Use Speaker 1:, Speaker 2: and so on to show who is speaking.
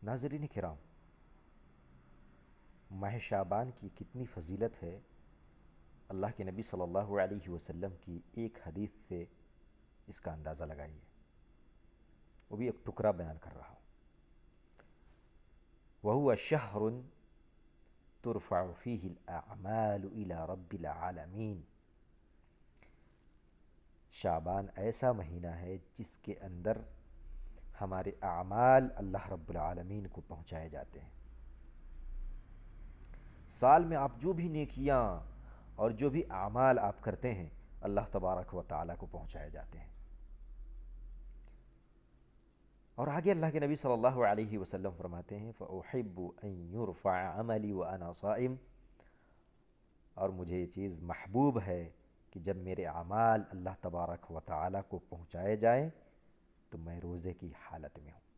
Speaker 1: ناظرین کرام، ماہ شعبان کی کتنی فضیلت ہے، اللہ کے نبی صلی اللہ علیہ وسلم کی ایک حدیث سے اس کا اندازہ لگائیے۔ وہ بھی ایک ٹکڑا بیان کر رہا ہوں۔ وَهُوَ شَهْرٌ تُرْفَعُ فِيهِ الْأَعْمَالُ إِلَى رَبِّ الْعَالَمِينَ۔ شعبان ایسا مہینہ ہے جس کے اندر ہمارے اعمال اللہ رب العالمین کو پہنچائے جاتے ہیں۔ سال میں آپ جو بھی نیکیاں اور جو بھی اعمال آپ کرتے ہیں، اللہ تبارک و تعالیٰ کو پہنچائے جاتے ہیں۔ اور آگے اللہ کے نبی صلی اللہ علیہ وسلم فرماتے ہیں فَأُحِبُّ أَن يُرْفَعَ عَمَلِي وَأَنَا صَائِمٌ، اور مجھے یہ چیز محبوب ہے کہ جب میرے اعمال اللہ تبارک و تعالیٰ کو پہنچائے جائیں تو میں روزے کی حالت میں ہوں۔